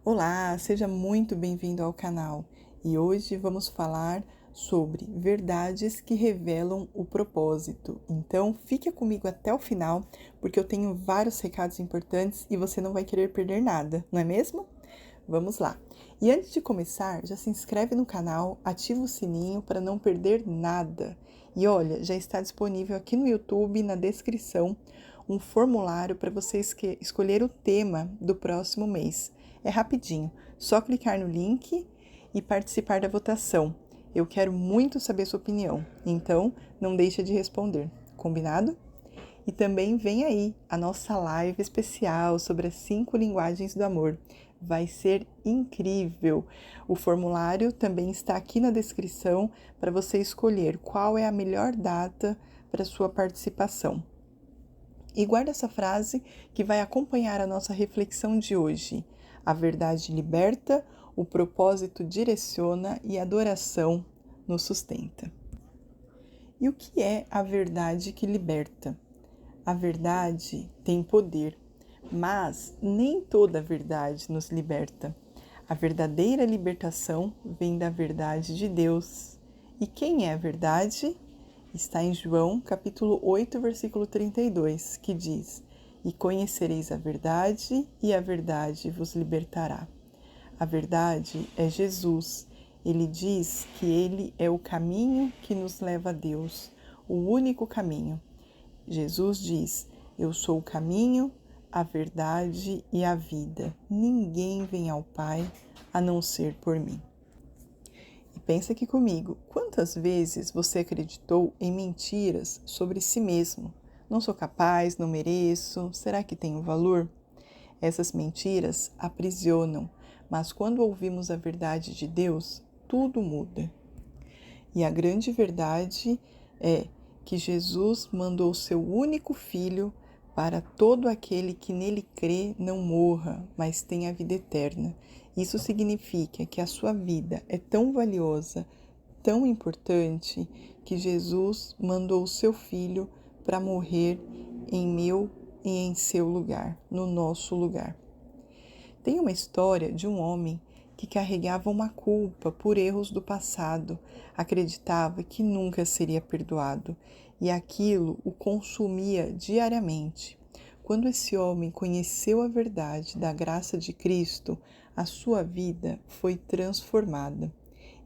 Olá, seja muito bem-vindo ao canal e hoje vamos falar sobre verdades que revelam o propósito. Então, fique comigo até o final, porque eu tenho vários recados importantes e você não vai querer perder nada, não é mesmo? Vamos lá! E antes de começar, já se inscreve no canal, ativa o sininho para não perder nada. E olha, já está disponível aqui no YouTube, na descrição, um formulário para você escolher o tema do próximo mês. É rapidinho, só clicar no link e participar da votação. Eu quero muito saber sua opinião, então não deixa de responder, combinado? E também vem aí a nossa live especial sobre as 5 linguagens do amor. Vai ser incrível! O formulário também está aqui na descrição para você escolher qual é a melhor data para sua participação. E guarda essa frase que vai acompanhar a nossa reflexão de hoje. A verdade liberta, o propósito direciona e a adoração nos sustenta. E o que é a verdade que liberta? A verdade tem poder, mas nem toda a verdade nos liberta. A verdadeira libertação vem da verdade de Deus. E quem é a verdade? Está em João, capítulo 8, versículo 32, que diz: E conhecereis a verdade, e a verdade vos libertará. A verdade é Jesus. Ele diz que Ele é o caminho que nos leva a Deus, o único caminho. Jesus diz: Eu sou o caminho, a verdade e a vida. Ninguém vem ao Pai a não ser por mim. E pensa aqui comigo, quantas vezes você acreditou em mentiras sobre si mesmo? Não sou capaz, não mereço, será que tenho valor? Essas mentiras aprisionam, mas quando ouvimos a verdade de Deus, tudo muda. E a grande verdade é que Jesus mandou seu único Filho para todo aquele que nele crê não morra, mas tenha a vida eterna. Isso significa que a sua vida é tão valiosa, tão importante, que Jesus mandou o seu Filho para morrer em meu e em seu lugar, no nosso lugar. Tem uma história de um homem que carregava uma culpa por erros do passado, acreditava que nunca seria perdoado e aquilo o consumia diariamente. Quando esse homem conheceu a verdade da graça de Cristo, a sua vida foi transformada.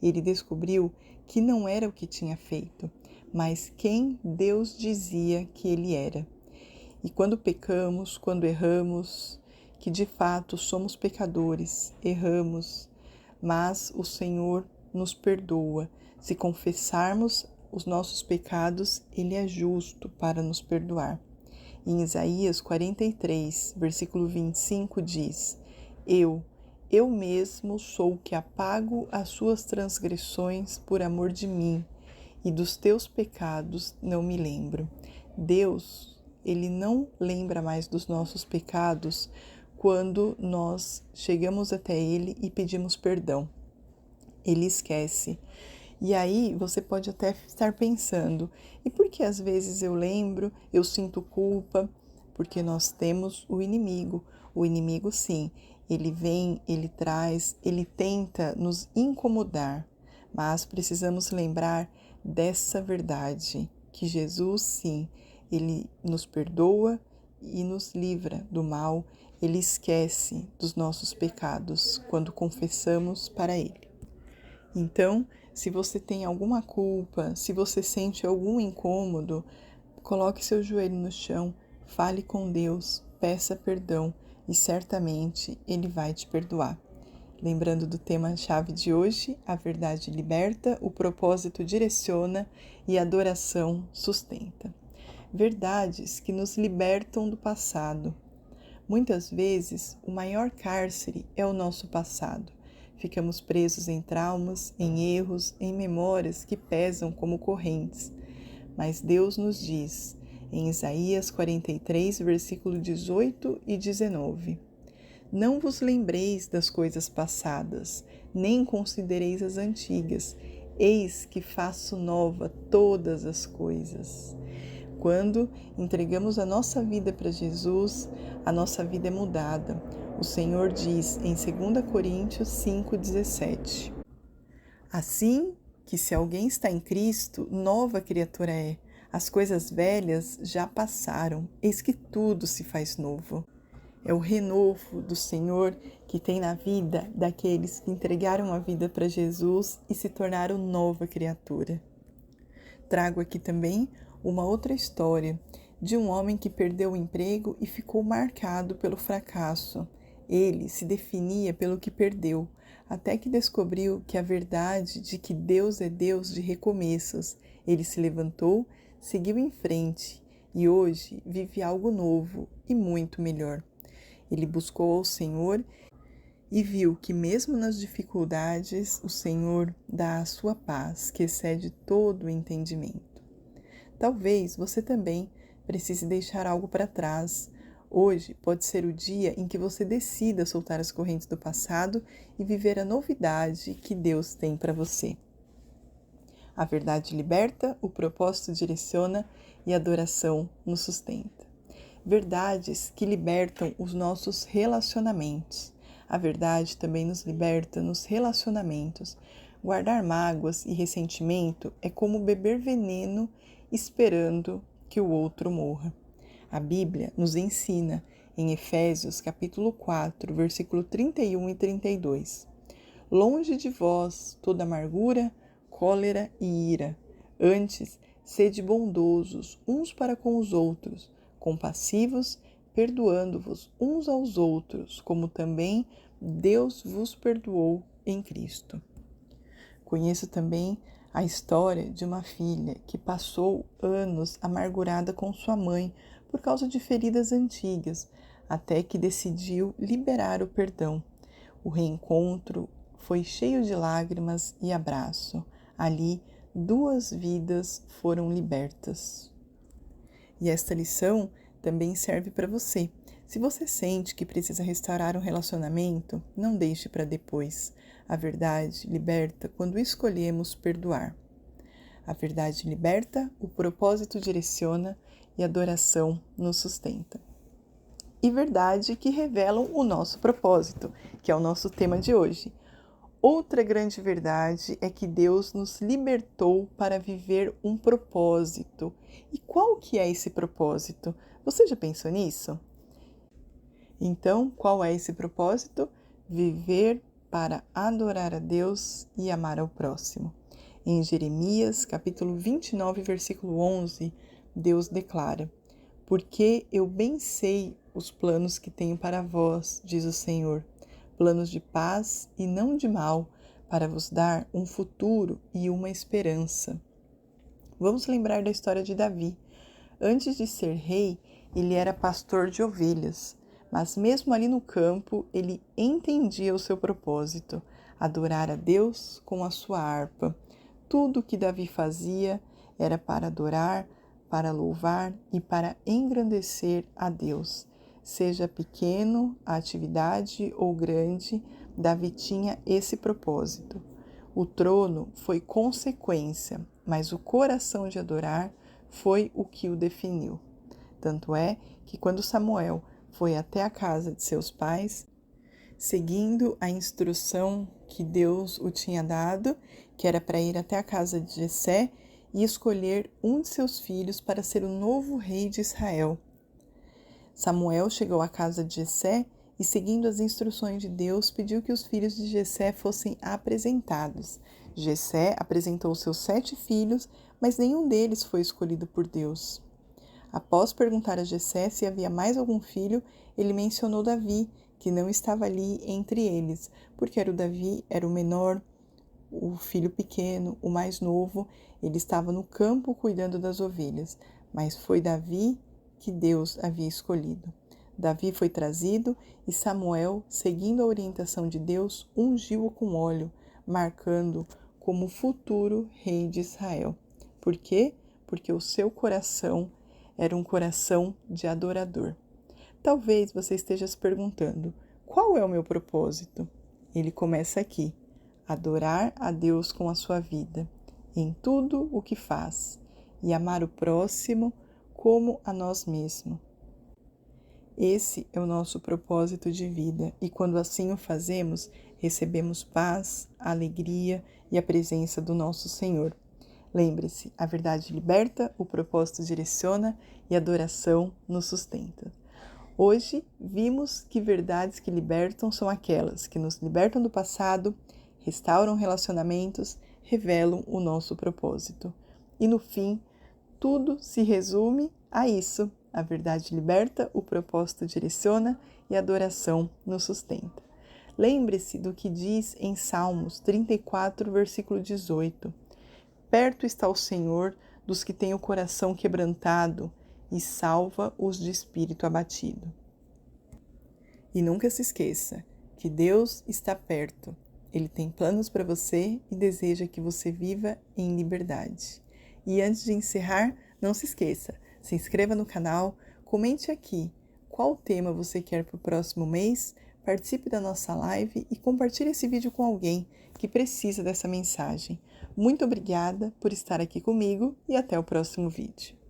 Ele descobriu que não era o que tinha feito, mas quem Deus dizia que ele era. E quando pecamos, quando erramos, que de fato somos pecadores, erramos, mas o Senhor nos perdoa. Se confessarmos os nossos pecados, Ele é justo para nos perdoar. Em Isaías 43, versículo 25 diz: Eu mesmo sou o que apago as suas transgressões por amor de mim, e dos teus pecados não me lembro. Deus, Ele não lembra mais dos nossos pecados quando nós chegamos até Ele e pedimos perdão. Ele esquece. E aí você pode até estar pensando, e por que às vezes eu lembro, eu sinto culpa? Porque nós temos o inimigo. O inimigo, sim, ele vem, ele traz, ele tenta nos incomodar, mas precisamos lembrar dessa verdade, que Jesus, sim, ele nos perdoa e nos livra do mal, ele esquece dos nossos pecados quando confessamos para ele. Então, se você tem alguma culpa, se você sente algum incômodo, coloque seu joelho no chão, fale com Deus, peça perdão e certamente Ele vai te perdoar. Lembrando do tema-chave de hoje, a verdade liberta, o propósito direciona e a adoração sustenta. Verdades que nos libertam do passado. Muitas vezes, o maior cárcere é o nosso passado. Ficamos presos em traumas, em erros, em memórias que pesam como correntes. Mas Deus nos diz, em Isaías 43, versículo 18 e 19: Não vos lembreis das coisas passadas, nem considereis as antigas. Eis que faço nova todas as coisas. Quando entregamos a nossa vida para Jesus, a nossa vida é mudada. O Senhor diz em 2 Coríntios 5,17: Assim que se alguém está em Cristo, nova criatura é. As coisas velhas já passaram, eis que tudo se faz novo. É o renovo do Senhor que tem na vida daqueles que entregaram a vida para Jesus e se tornaram nova criatura. Trago aqui também uma outra história de um homem que perdeu o emprego e ficou marcado pelo fracasso. Ele se definia pelo que perdeu, até que descobriu que a verdade de que Deus é Deus de recomeços. Ele se levantou, seguiu em frente e hoje vive algo novo e muito melhor. Ele buscou ao Senhor e viu que mesmo nas dificuldades, o Senhor dá a sua paz, que excede todo o entendimento. Talvez você também precise deixar algo para trás. Hoje pode ser o dia em que você decida soltar as correntes do passado e viver a novidade que Deus tem para você. A verdade liberta, o propósito direciona e a adoração nos sustenta. Verdades que libertam os nossos relacionamentos. A verdade também nos liberta nos relacionamentos. Guardar mágoas e ressentimento é como beber veneno esperando que o outro morra. A Bíblia nos ensina em Efésios capítulo 4, versículo 31 e 32. Longe de vós toda amargura, cólera e ira. Antes, sede bondosos uns para com os outros, compassivos, perdoando-vos uns aos outros, como também Deus vos perdoou em Cristo. Conheço também a história de uma filha que passou anos amargurada com sua mãe por causa de feridas antigas, até que decidiu liberar o perdão. O reencontro foi cheio de lágrimas e abraço. Ali, 2 vidas foram libertas. E esta lição também serve para você. Se você sente que precisa restaurar um relacionamento, não deixe para depois. A verdade liberta quando escolhemos perdoar. A verdade liberta, o propósito direciona e a adoração nos sustenta. E verdade que revelam o nosso propósito, que é o nosso tema de hoje. Outra grande verdade é que Deus nos libertou para viver um propósito. E qual que é esse propósito? Você já pensou nisso? Então, qual é esse propósito? Viver para adorar a Deus e amar ao próximo. Em Jeremias, capítulo 29, versículo 11, Deus declara: Porque eu bem sei os planos que tenho para vós, diz o Senhor, planos de paz e não de mal, para vos dar um futuro e uma esperança. Vamos lembrar da história de Davi. Antes de ser rei, ele era pastor de ovelhas, mas mesmo ali no campo, ele entendia o seu propósito, adorar a Deus com a sua harpa. Tudo o que Davi fazia era para adorar, para louvar e para engrandecer a Deus. Seja pequeno a atividade ou grande, Davi tinha esse propósito. O trono foi consequência, mas o coração de adorar foi o que o definiu. Tanto é que quando Samuel foi até a casa de seus pais, seguindo a instrução que Deus o tinha dado, que era para ir até a casa de Jessé e escolher um de seus filhos para ser o novo rei de Israel. Samuel chegou à casa de Jessé e, seguindo as instruções de Deus, pediu que os filhos de Jessé fossem apresentados. Jessé apresentou seus 7 filhos, mas nenhum deles foi escolhido por Deus. Após perguntar a Jessé se havia mais algum filho, ele mencionou Davi, que não estava ali entre eles, porque Davi era o menor, o filho pequeno, o mais novo, ele estava no campo cuidando das ovelhas, mas foi Davi que Deus havia escolhido. Davi foi trazido e Samuel, seguindo a orientação de Deus, ungiu-o com óleo, marcando como futuro rei de Israel. Por quê? Porque o seu coração era um coração de adorador. Talvez você esteja se perguntando, qual é o meu propósito? Ele começa aqui, adorar a Deus com a sua vida, em tudo o que faz, e amar o próximo como a nós mesmos. Esse é o nosso propósito de vida e quando assim o fazemos, recebemos paz, alegria e a presença do nosso Senhor. Lembre-se, a verdade liberta, o propósito direciona e a adoração nos sustenta. Hoje vimos que verdades que libertam são aquelas que nos libertam do passado, restauram relacionamentos, revelam o nosso propósito. E no fim, tudo se resume a isso. A verdade liberta, o propósito direciona e a adoração nos sustenta. Lembre-se do que diz em Salmos 34, versículo 18. Perto está o Senhor dos que têm o coração quebrantado e salva os de espírito abatido. E nunca se esqueça que Deus está perto. Ele tem planos para você e deseja que você viva em liberdade. E antes de encerrar, não se esqueça, se inscreva no canal, comente aqui qual tema você quer para o próximo mês, participe da nossa live e compartilhe esse vídeo com alguém que precisa dessa mensagem. Muito obrigada por estar aqui comigo e até o próximo vídeo.